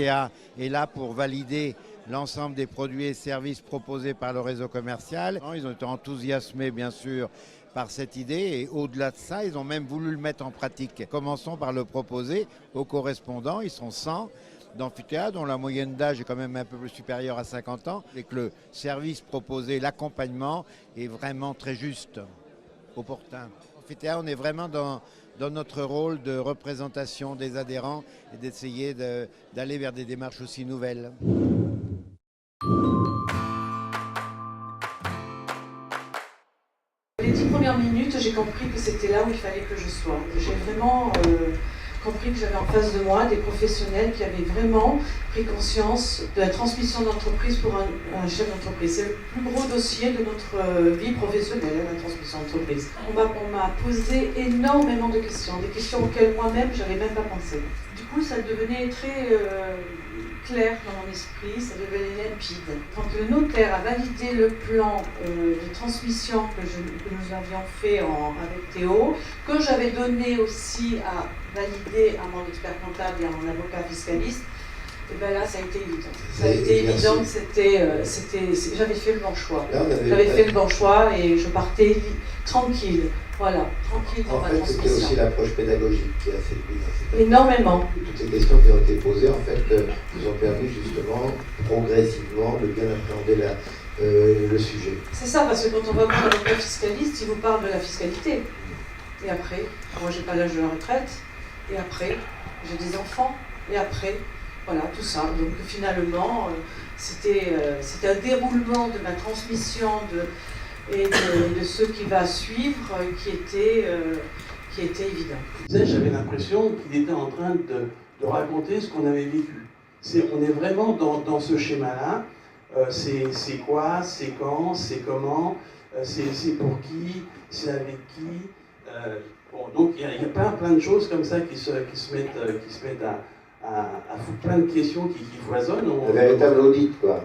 FITEA est là pour valider l'ensemble des produits et services proposés par le réseau commercial. Ils ont été enthousiasmés, bien sûr, par cette idée et au-delà de ça, ils ont même voulu le mettre en pratique. Commençons par le proposer aux correspondants, ils sont 100 dans FITEA, dont la moyenne d'âge est quand même un peu plus supérieure à 50 ans, et que le service proposé, l'accompagnement, est vraiment très juste, opportun. En FITEA, on est vraiment dans notre rôle de représentation des adhérents et d'essayer d'aller vers des démarches aussi nouvelles. Les 10 premières minutes, j'ai compris que c'était là où il fallait que je sois. J'ai vraiment compris que j'avais en face de moi des professionnels qui avaient vraiment pris conscience de la transmission d'entreprise pour un chef d'entreprise. C'est le plus gros dossier de notre vie professionnelle, la transmission d'entreprise. On m'a posé énormément de questions, des questions auxquelles moi-même, je n'avais même pas pensé. Du coup, ça devenait très clair dans mon esprit, ça devenait limpide. Quand le notaire a validé le plan de transmission que nous avions fait avec Théo, que j'avais donné aussi à valider à mon expert comptable et à mon avocat fiscaliste, et bien là, ça a été évident. Ça a été évident que j'avais fait le bon choix. J'avais fait le bon choix et je partais tranquille. Voilà, tranquille dans ma transmission. C'était aussi l'approche pédagogique qui a séduit. Énormément. Toutes ces questions qui ont été posées, en fait, nous ont permis justement, progressivement, de bien appréhender le sujet. C'est ça, parce que quand on va voir l'avocat fiscaliste, il vous parle de la fiscalité. Et après, moi j'ai pas l'âge de la retraite, et après, j'ai des enfants, et après, voilà, tout ça. Donc finalement, c'était un déroulement de ma transmission et de ce qui va suivre qui était évident. J'avais l'impression qu'il était en train de raconter ce qu'on avait vécu. On est vraiment dans ce schéma-là. C'est quoi, c'est quand, c'est comment, c'est pour qui, c'est avec qui. Donc il y a plein de choses comme ça qui se mettent à foutre plein de questions qui foisonnent. Un véritable audit, quoi.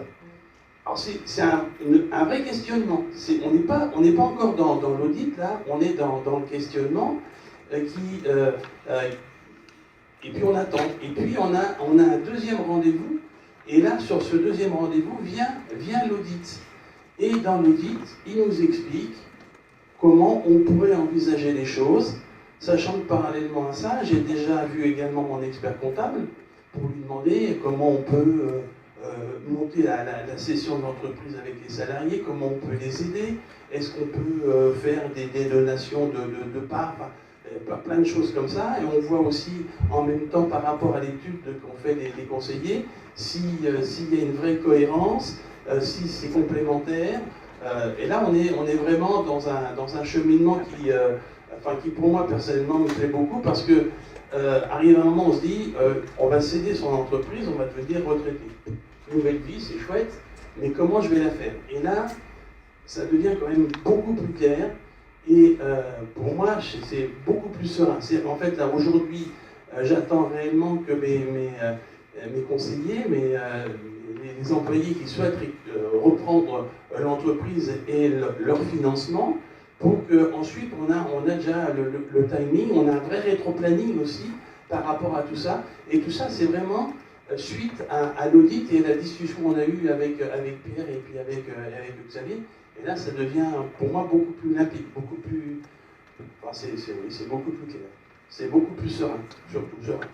Alors c'est un vrai questionnement. On n'est pas encore dans l'audit, là, on est dans le questionnement et puis on attend. Et puis on a un deuxième rendez-vous, et là, sur ce deuxième rendez-vous, vient l'audit. Et dans l'audit, il nous explique comment on pourrait envisager les choses, sachant que parallèlement à ça, j'ai déjà vu également mon expert comptable pour lui demander comment on peut monter la session de l'entreprise avec les salariés, comment on peut les aider, est-ce qu'on peut faire des donations de parts, plein de choses comme ça. Et on voit aussi en même temps par rapport à l'étude qu'ont fait les conseillers, s'il y a une vraie cohérence, si c'est complémentaire. Et là on est vraiment dans un cheminement qui pour moi personnellement me plaît beaucoup, parce que arrive un moment, on se dit on va céder son entreprise, on va devenir retraité. Nouvelle vie, c'est chouette, mais comment je vais la faire? Et là, ça devient quand même beaucoup plus clair, et pour moi, c'est beaucoup plus serein. En fait, là, aujourd'hui, j'attends réellement que mes conseillers, les employés qui souhaitent reprendre l'entreprise et leur financement, pour qu'ensuite on a déjà le timing, on a un vrai rétro-planning aussi par rapport à tout ça. Et tout ça, c'est vraiment suite à l'audit et la discussion qu'on a eue avec Pierre et puis avec Xavier. Et là, ça devient pour moi beaucoup plus limpide, beaucoup plus... Enfin, c'est beaucoup plus clair. C'est beaucoup plus serein, surtout serein.